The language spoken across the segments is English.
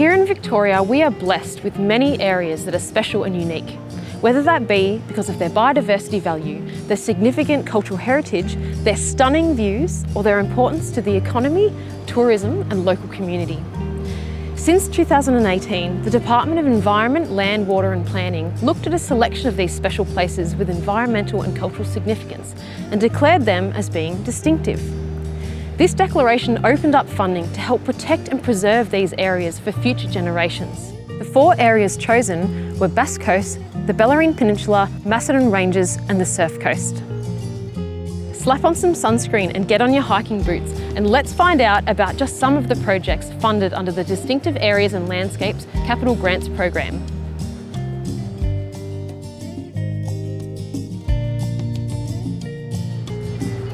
Here in Victoria, we are blessed with many areas that are special and unique, whether that be because of their biodiversity value, their significant cultural heritage, their stunning views, or their importance to the economy, tourism and local community. Since 2018, the Department of Environment, Land, Water and Planning looked at a selection of these special places with environmental and cultural significance and declared them as being distinctive. This declaration opened up funding to help protect and preserve these areas for future generations. The 4 areas chosen were Bass Coast, the Bellarine Peninsula, Macedon Ranges and the Surf Coast. Slap on some sunscreen and get on your hiking boots, and let's find out about just some of the projects funded under the Distinctive Areas and Landscapes Capital Grants Program.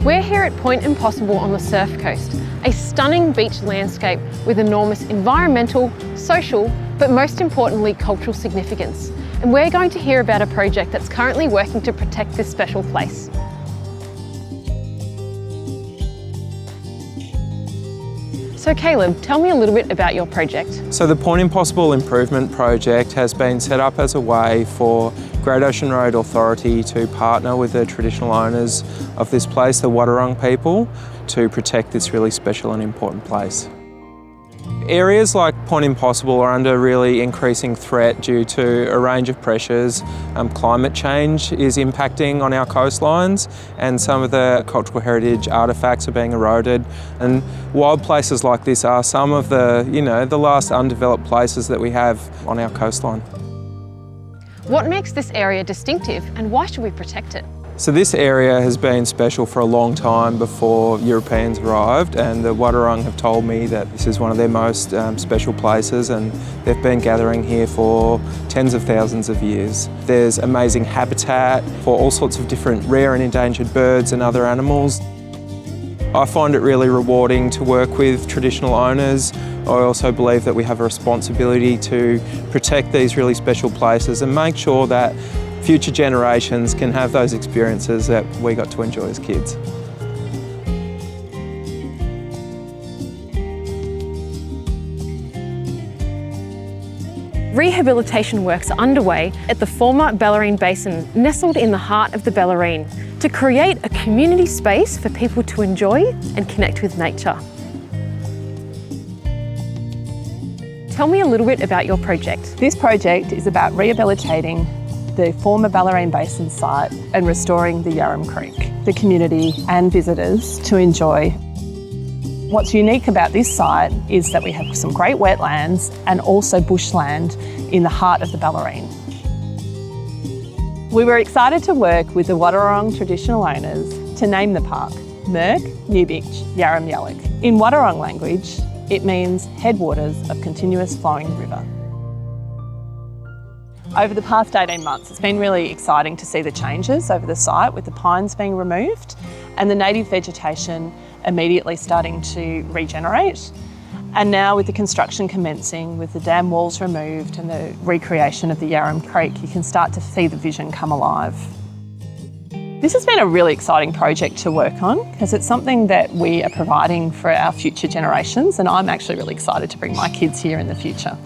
We're here at Point Impossible on the Surf Coast, a stunning beach landscape with enormous environmental, social, but most importantly cultural significance. And we're going to hear about a project that's currently working to protect this special place. So Caleb, tell me a little bit about your project. So the Point Impossible Improvement Project has been set up as a way for Great Ocean Road Authority to partner with the traditional owners of this place, the Wadawurrung people, to protect this really special and important place. Areas like Point Impossible are under really increasing threat due to a range of pressures. Climate change is impacting on our coastlines and some of the cultural heritage artefacts are being eroded. And wild places like this are some of the last undeveloped places that we have on our coastline. What makes this area distinctive and why should we protect it? So this area has been special for a long time before Europeans arrived, and the Wadawurrung have told me that this is one of their most special places, and they've been gathering here for tens of thousands of years. There's amazing habitat for all sorts of different rare and endangered birds and other animals. I find it really rewarding to work with traditional owners. I also believe that we have a responsibility to protect these really special places and make sure that future generations can have those experiences that we got to enjoy as kids. Rehabilitation works are underway at the former Bellarine Basin, nestled in the heart of the Bellarine, to create a community space for people to enjoy and connect with nature. Tell me a little bit about your project. This project is about rehabilitating the former Bellarine Basin site and restoring the Yarram Creek, the community and visitors to enjoy. What's unique about this site is that we have some great wetlands and also bushland in the heart of the Bellarine. We were excited to work with the Wadawurrung traditional owners to name the park Merk Newbitch Yarram Yallock. In Wadawurrung language, it means headwaters of continuous flowing river. Over the past 18 months, it's been really exciting to see the changes over the site with the pines being removed and the native vegetation immediately starting to regenerate. And now with the construction commencing, with the dam walls removed and the recreation of the Yarram Creek, you can start to see the vision come alive. This has been a really exciting project to work on because it's something that we are providing for our future generations, and I'm actually really excited to bring my kids here in the future.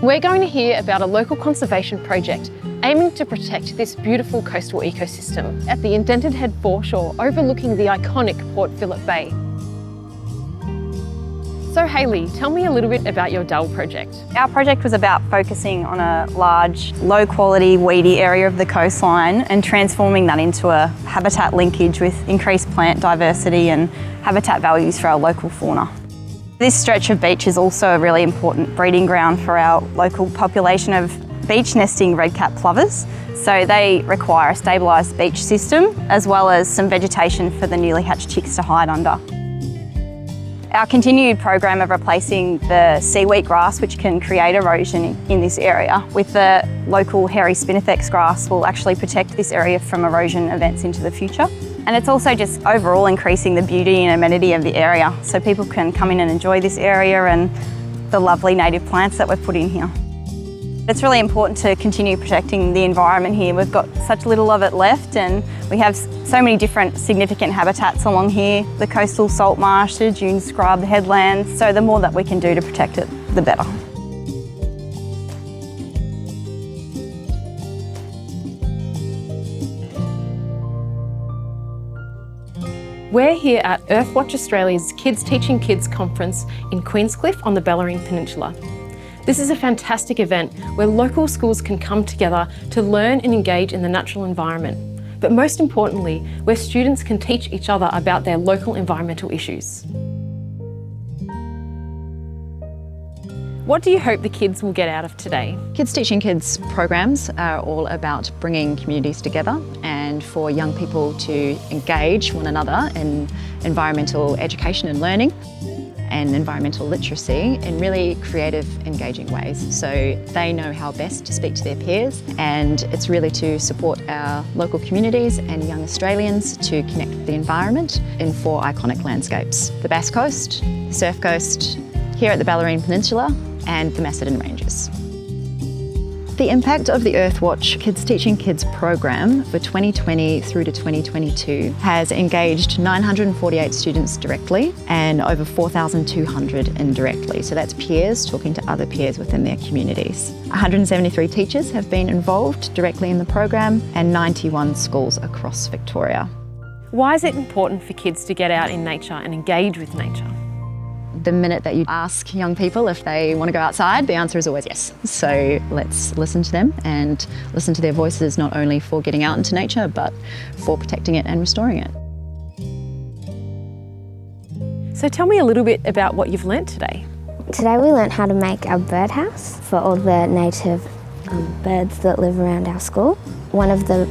We're going to hear about a local conservation project aiming to protect this beautiful coastal ecosystem at the indented head foreshore overlooking the iconic Port Phillip Bay. So Hayley, tell me a little bit about your Dull project. Our project was about focusing on a large, low quality, weedy area of the coastline and transforming that into a habitat linkage with increased plant diversity and habitat values for our local fauna. This stretch of beach is also a really important breeding ground for our local population of beach nesting red-cap plovers. So they require a stabilised beach system as well as some vegetation for the newly hatched chicks to hide under. Our continued program of replacing the seaweed grass, which can create erosion in this area, with the local hairy spinifex grass will actually protect this area from erosion events into the future. And it's also just overall increasing the beauty and amenity of the area so people can come in and enjoy this area and the lovely native plants that we've put in here. It's really important to continue protecting the environment here. We've got such little of it left and we have so many different significant habitats along here. The coastal salt marsh, the dune scrub, the headlands. So the more that we can do to protect it, the better. We're here at Earthwatch Australia's Kids Teaching Kids conference in Queenscliff on the Bellarine Peninsula. This is a fantastic event where local schools can come together to learn and engage in the natural environment, but most importantly, where students can teach each other about their local environmental issues. What do you hope the kids will get out of today? Kids Teaching Kids programs are all about bringing communities together and for young people to engage one another in environmental education and learning and environmental literacy in really creative, engaging ways. So they know how best to speak to their peers, and it's really to support our local communities and young Australians to connect with the environment in 4 iconic landscapes: the Bass Coast, the Surf Coast, here at the Bellarine Peninsula, and the Macedon Ranges. The impact of the Earthwatch Kids Teaching Kids program for 2020 through to 2022 has engaged 948 students directly and over 4,200 indirectly. So that's peers talking to other peers within their communities. 173 teachers have been involved directly in the program and 91 schools across Victoria. Why is it important for kids to get out in nature and engage with nature? The minute that you ask young people if they want to go outside, the answer is always yes. So let's listen to them and listen to their voices, not only for getting out into nature, but for protecting it and restoring it. So tell me a little bit about what you've learnt today. Today we learnt how to make a birdhouse for all the native birds that live around our school. One of the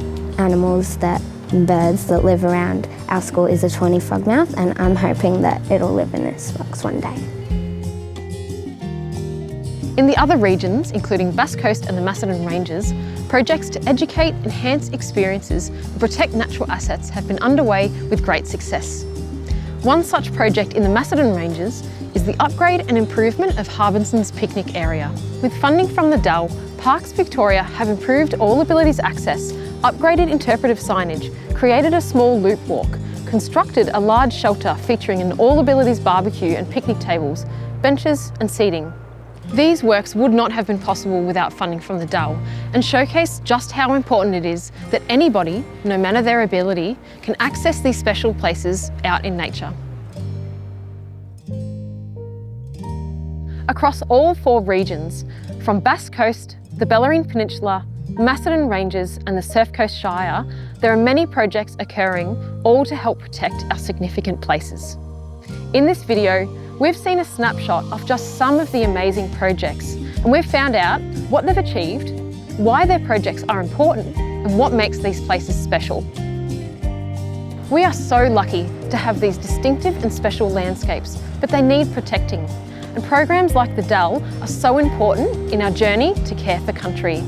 birds that live around our school is a tawny frogmouth, and I'm hoping that it'll live in this box one day. In the other regions, including Bass Coast and the Macedon Ranges, projects to educate, enhance experiences and protect natural assets have been underway with great success. One such project in the Macedon Ranges is the upgrade and improvement of Harbinson's picnic area. With funding from the DAL, Parks Victoria have improved all abilities access, upgraded interpretive signage, created a small loop walk, constructed a large shelter featuring an all abilities barbecue and picnic tables, benches and seating. These works would not have been possible without funding from the DAL and showcase just how important it is that anybody, no matter their ability, can access these special places out in nature. Across all 4 regions, from Bass Coast, the Bellarine Peninsula, Macedon Ranges and the Surf Coast Shire, there are many projects occurring, all to help protect our significant places. In this video, we've seen a snapshot of just some of the amazing projects, and we've found out what they've achieved, why their projects are important, and what makes these places special. We are so lucky to have these distinctive and special landscapes, but they need protecting. And programs like the DAL are so important in our journey to care for country.